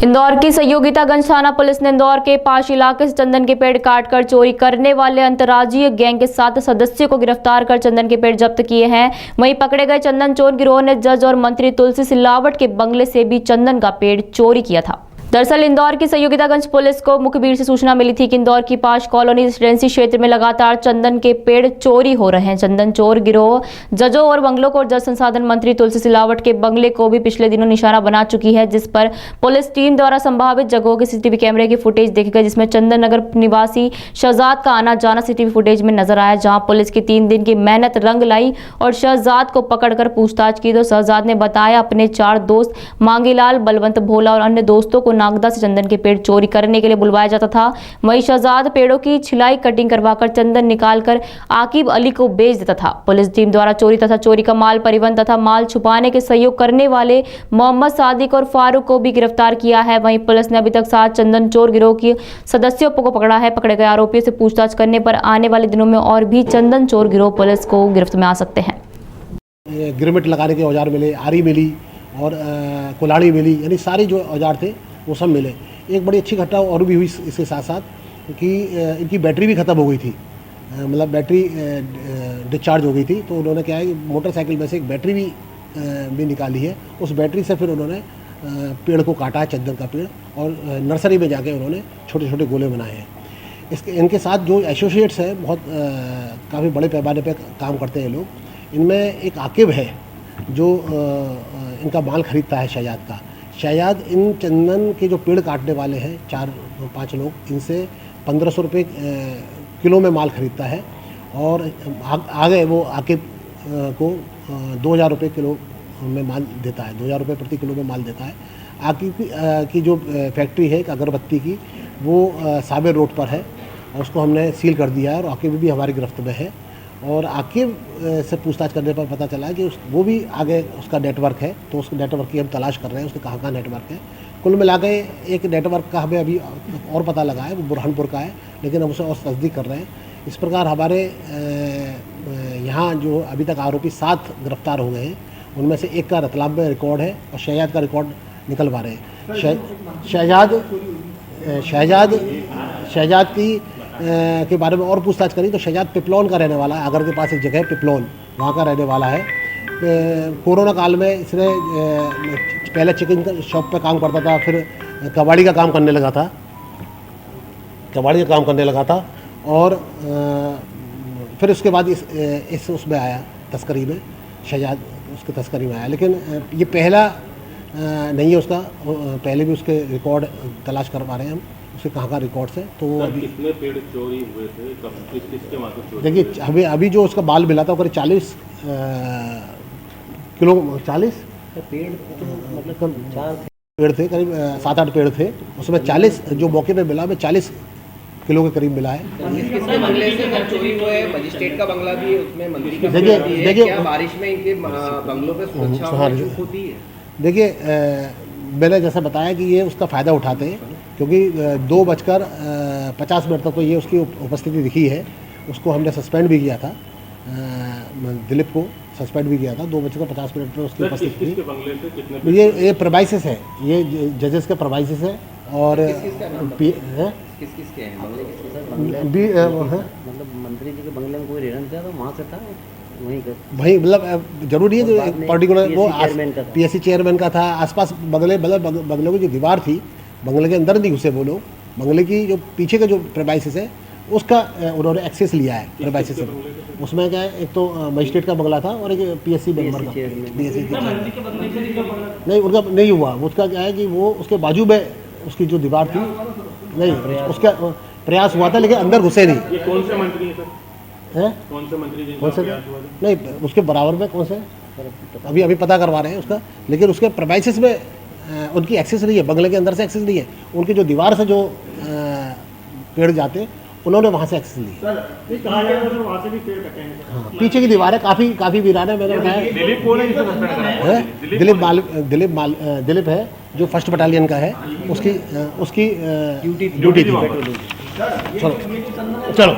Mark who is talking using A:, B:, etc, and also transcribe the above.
A: इंदौर की सहयोगितागंज थाना पुलिस ने इंदौर के पास इलाके से चंदन के पेड़ काटकर चोरी करने वाले अंतर्राज्यीय गैंग के 7 सदस्यों को गिरफ्तार कर चंदन के पेड़ जब्त किए हैं। वहीं पकड़े गए चंदन चोर गिरोह ने जज और मंत्री तुलसी सिलावट के बंगले से भी चंदन का पेड़ चोरी किया था। दरअसल इंदौर की सहयोगितागंज पुलिस को मुखबिर से सूचना मिली थी कि इंदौर की पाश कॉलोनी रेसिडेंसी क्षेत्र में लगातार चंदन के पेड़ चोरी हो रहे हैं। चंदन चोर गिरोह जजों और बंगलों को और जल संसाधन मंत्री तुलसी सिलावट के बंगले को भी पिछले दिनों निशाना बना चुकी है, जिस पर पुलिस टीम द्वारा संभावित जगहों के सीसीटीवी कैमरे की फुटेज देखी गई, जिसमें चंदन नगर निवासी शहजाद का आना जाना सीसीटीवी फुटेज में नजर आया, जहां पुलिस की 3 दिन की मेहनत रंग लाई और शहजाद को पकड़कर पूछताछ की तो शहजाद ने बताया अपने 4 दोस्त मांगीलाल, बलवंत, भोला और अन्य दोस्तों को नागदा से चंदन के पेड़ चोरी करने के लिए बुलवाया जाता था। वहीं शहजाद पेड़ों की छिलाई कटिंग करवाकर चंदन निकालकर आकिब अली को बेच देता था। पुलिस टीम द्वारा चोरी तथा चोरी का माल परिवहन तथा माल छुपाने के सहयोग करने वाले मोहम्मद सादिक और फारूक को भी गिरफ्तार किया है। वहीं पुलिस ने अभी तक 7 चंदन चोर गिरोह के सदस्यों को पकड़ा है। पकड़े गए आरोपियों से पूछताछ करने पर आने वाले दिनों में और भी चंदन चोर गिरोह पुलिस को गिरफ्त में आ सकते हैं।
B: गिरमिट लगाने के औजार मिले, आरी मिली और कुल्हाड़ी मिली, यानी सारे जो औजार थे वो सब मिले। एक बड़ी अच्छी घटना और भी हुई इसके साथ साथ कि इनकी बैटरी भी ख़त्म हो गई थी, मतलब बैटरी डिस्चार्ज हो गई थी। तो उन्होंने क्या है कि मोटरसाइकिल में से एक बैटरी भी निकाली है। उस बैटरी से फिर उन्होंने पेड़ को काटा है, चंदन का पेड़, और नर्सरी में जाके उन्होंने छोटे छोटे गोले बनाए हैं। इनके साथ जो एसोसिएट्स हैं बहुत काफ़ी बड़े पैमाने पर काम करते हैं लोग। इनमें एक आकिब है जो इनका माल खरीदता है शहजाद का। शहजाद इन चंदन के जो पेड़ काटने वाले हैं 4-5 लोग, इनसे 1500 रुपये किलो में माल खरीदता है और आगे वो आकिब को 2000 रुपये किलो में माल देता है, 2000 रुपये प्रति किलो में माल देता है। आकिब की जो फैक्ट्री है एक अगरबत्ती की, वो साबिर रोड पर है और उसको हमने सील कर दिया है और आकिब भी हमारी गिरफ्त में है। और आकिब से पूछताछ करने पर पता चला कि वो भी आगे उसका नेटवर्क है, तो उस नेटवर्क की हम तलाश कर रहे हैं, उसके कहाँ नेटवर्क है। कुल मिला के एक नेटवर्क का हमें अभी और पता लगा है, वो बुरहानपुर का है, लेकिन हम उसे और तस्दीक कर रहे हैं। इस प्रकार हमारे यहाँ जो अभी तक आरोपी 7 गिरफ्तार हो गए हैं, उनमें से एक का रतलाम में रिकॉर्ड है और शहजाद का रिकॉर्ड निकलवा रहे हैं। शहजाद की के बारे में और पूछताछ करी तो शहजाद पिपलौन का रहने वाला है। आगर के पास एक जगह है पिपलौन, वहाँ का रहने वाला है। कोरोना काल में इसने पहले चिकन शॉप पे काम करता था, फिर कबाड़ी का काम करने लगा था और फिर उसके बाद इस उसमें आया तस्करी में, शहजाद उसके तस्करी में आया। लेकिन ये पहला नहीं है उसका, पहले भी उसके रिकॉर्ड तलाश करवा रहे हैं हम, उसके कहाँ रिकॉर्ड्स है। तो अभी
C: कितने पेड़ चोरी हुए थे, कब किसके माध्यम से?
B: देखिए अभी जो उसका बाल मिला था करीब 40 किलो, 40
D: पेड़ तो मतलब 4
B: पेड़ थे, करीब 7-8 पेड़ थे। उसमें 40 जो मौके पे मिला, में 40 किलो के करीब मिला है।
D: किसके बंगले से जब चोरी हुआ है? मजिस्ट्रेट का बंगला भी है, उसमें मंत्री का बंगला भी है।
B: देखिए
D: क्या बारिश में इनके बंगलों पे सुरक्षा चूक होती है?
B: देखिए मैंने जैसा बताया कि ये उसका फ़ायदा उठाते हैं, क्योंकि 2:50 तक तो ये उसकी उपस्थिति दिखी है। उसको हमने सस्पेंड भी किया था, दिलीप को सस्पेंड भी किया था। 2:50 पर उसकी उपस्थिति थी। ये प्रवाइसिस है, ये जजेस के प्रवाइसिस है। और
D: किसके हैं मतलब मंत्री जी के बंगले में कोई रहना था तो वहाँ से था वही, मतलब जरूरी है जो एक पर्टिकुलर वो पीएससी चेयरमैन का था। आसपास बंगले की जो दीवार थी, बंगले के अंदर नहीं घुसे वो लोग, बंगले की जो पीछे का जो प्रेमाइसिस है उसका उन्होंने एक्सेस लिया है प्रेमाइसिस से। उसमें क्या है, एक तो मजिस्ट्रेट का बंगला था और एक पीएससी मेंबर का, पीएससी नहीं उनका नहीं हुआ। उसका क्या है कि वो उसके बाजू में उसकी जो दीवार थी, नहीं उसका प्रयास हुआ था लेकिन अंदर घुसे नहीं।
C: ये कौन से मंत्री हैं सर? कौन से मंत्री
B: नहीं उसके बराबर में कौन से अभी पता करवा रहे हैं उसका, लेकिन उसके प्रेमाइसिस में उनकी एक्सेस नहीं है, बंगले के अंदर से एक्सेस नहीं है। उनकी जो दीवार से जो पेड़ जाते उन्होंने वहाँ से एक्सेस ली। हाँ, पीछे की दीवार है, काफ़ी वीरान है। मैंने बताया दिलीप है जो 1st बटालियन का है, उसकी ड्यूटी थी। चलो